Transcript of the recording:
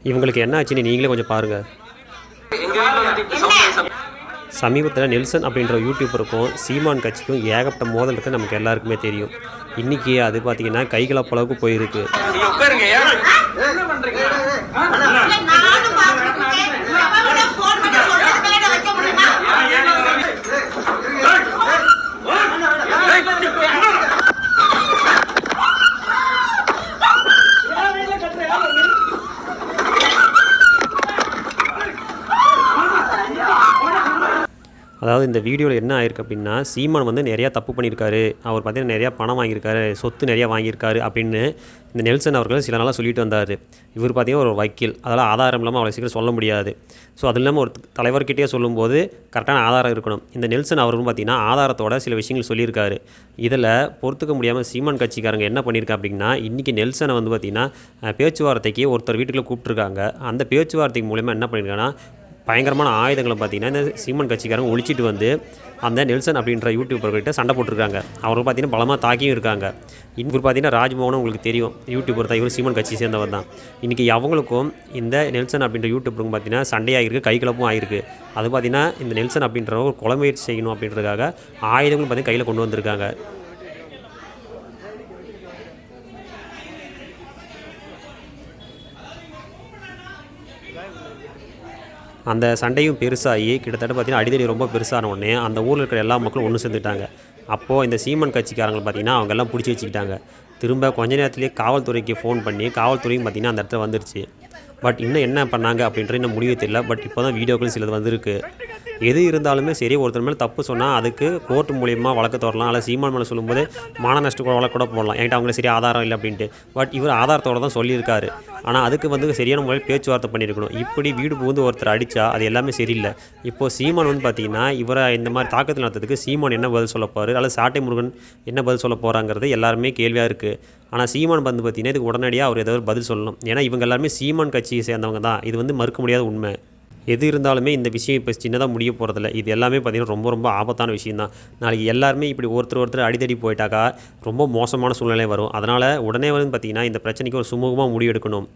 இவங்களுக்கு என்ன ஆச்சுன்னு நீங்களே கொஞ்சம் பாருங்கள். சமீபத்தில் நெல்சன் அப்படின்ற யூடியூபருக்கும் சீமான் கட்சிக்கும் ஏகப்பட்ட மோதல் இருக்குது, நமக்கு எல்லாருக்குமே தெரியும். இன்றைக்கி அது பார்த்திங்கன்னா கைகலப்பளவுக்கு போயிருக்கு. அதாவது இந்த வீடியோவில் என்ன ஆயிருக்கு அப்படின்னா, சீமான் வந்து நிறையா தப்பு பண்ணியிருக்காரு, அவர் பார்த்திங்கன்னா நிறையா பணம் வாங்கியிருக்காரு, சொத்து நிறையா வாங்கியிருக்காரு அப்படின்னு இந்த நெல்சன் அவர்கள் சில நாளாக சொல்லிட்டு வந்தார். இவர் பார்த்திங்கன்னா ஒரு வக்கீல், அதெல்லாம் ஆதாரம் இல்லாமல் அவ்வளோ சீக்கிரம் சொல்ல முடியாது. ஸோ அது இல்லாமல் ஒரு தலைவர்கிட்டே சொல்லும்போது கரெக்டான ஆதாரம் இருக்கணும். இந்த நெல்சன் அவர்களும் பார்த்திங்கன்னா ஆதாரத்தோட சில விஷயங்கள் சொல்லியிருக்காரு. இதில் பொறுத்துக்க முடியாமல் சீமான் கட்சிக்காரங்க என்ன பண்ணியிருக்கா அப்படின்னா, இன்றைக்கி நெல்சனை வந்து பார்த்திங்கன்னா பேச்சுவார்த்தைக்கு ஒருத்தர் வீட்டுக்குள்ளே கூப்பிட்ருக்காங்க. அந்த பேச்சுவார்த்தைக்கு மூலமாக என்ன பண்ணியிருக்காங்கன்னா, பயங்கரமான ஆயுதங்களை பார்த்திங்கன்னா இந்த சீமான் கட்சிக்காரங்க ஒழிச்சிட்டு வந்து அந்த நெல்சன் அப்படின்ற யூடியூபர்கிட்ட சண்டை போட்டிருக்காங்க. அவர் பார்த்திங்கன்னா பலமாக தாக்கியும் இருக்காங்க. இவர் பார்த்திங்கன்னா ராஜ்மோகனும் உங்களுக்கு தெரியும், யூடியூபர் தான், இவர் சீமான் கட்சி சேர்ந்தவர் தான். இன்றைக்கி அவங்களுக்கும் இந்த நெல்சன் அப்படின்ற யூடியூபருக்கும் பார்த்திங்கன்னா சண்டையாகிருக்கு, கைகலப்பும் ஆகிருக்கு. அது பார்த்திங்கன்னா இந்த நெல்சன் அப்படின்ற ஒரு கொலை முயற்சி செய்யணும் அப்படின்றதுக்காக ஆயுதங்களும் பார்த்திங்கன்னா கையில் கொண்டு வந்திருக்காங்க. அந்த சண்டையும் பெருசாகி கிட்டத்தட்ட பார்த்திங்கன்னா அடிதடி ரொம்ப பெருசான உடனே அந்த ஊரில் இருக்கிற எல்லா மக்களும் ஒன்று சேர்ந்துட்டாங்க. அப்போது இந்த சீமான் கட்சிக்காரங்க பார்த்திங்கன்னா அவங்கெல்லாம் பிடிச்சி வச்சுக்கிட்டாங்க. திரும்ப கொஞ்ச நேரத்துலேயே காவல்துறைக்கு ஃபோன் பண்ணி காவல்துறையும் பார்த்திங்கன்னா அந்த இடத்துல வந்துருச்சு. பட் இன்னும் என்ன பண்ணாங்க அப்படின்ற இன்னும் முடிவே தெரியல. பட் இப்போ தான் வீடியோக்கள் சிலது வந்திருக்கு. எது இருந்தாலுமே சரி, ஒருத்தர் மேலே தப்பு சொன்னால் அதுக்கு கோர்ட் மூலியமாக வழக்கு தொடரலாம். அல்ல சீமான் மேலே சொல்லும்போது மான நஷ்ட வழக்கு கூட போடலாம், என்கிட்ட அவங்களே சரியாக ஆதாரம் இல்லை அப்படின்ட்டு. பட் இவர் ஆதாரத்தோடு தான் சொல்லியிருக்காரு. ஆனால் அதுக்கு வந்து சரியான முறையில் பேச்சுவார்த்தை பண்ணியிருக்கணும். இப்படி வீடு புகுந்து ஒருத்தர் அடித்தா அது எல்லாமே சரியில்லை. இப்போது சீமான் வந்து பார்த்திங்கன்னா இவரை இந்த மாதிரி தாக்கத்தில் நடத்துறதுக்கு சீமான் என்ன பதில் சொல்ல போகிறார், அல்லது சாட்டை முருகன் என்ன பதில் சொல்ல போகிறாங்கிறது எல்லாருமே கேள்வியாக இருக்குது. ஆனால் சீமான் வந்து பார்த்திங்கன்னா இதுக்கு உடனடியாக அவர் ஏதாவது பதில் சொல்லணும். ஏன்னா இவங்க எல்லாருமே சீமான் கட்சியை சேர்ந்தவங்க தான். இது வந்து மறுக்க முடியாத உண்மை. எது இருந்தாலுமே இந்த விஷயம் இப்போ சின்னதாக முடிய போகிறதில்ல. இது எல்லாமே பார்த்திங்கன்னா ரொம்ப ரொம்ப ஆபத்தான விஷயம் தான். நாளைக்கு எல்லாருமே இப்படி ஒருத்தர் அடிதடி போயிட்டாக்கா ரொம்ப மோசமான சூழ்நிலை வரும். அதனால் உடனே வந்து பார்த்திங்கன்னா இந்த பிரச்சனைக்கு ஒரு சுமூகமாக முடிவெடுக்கணும்.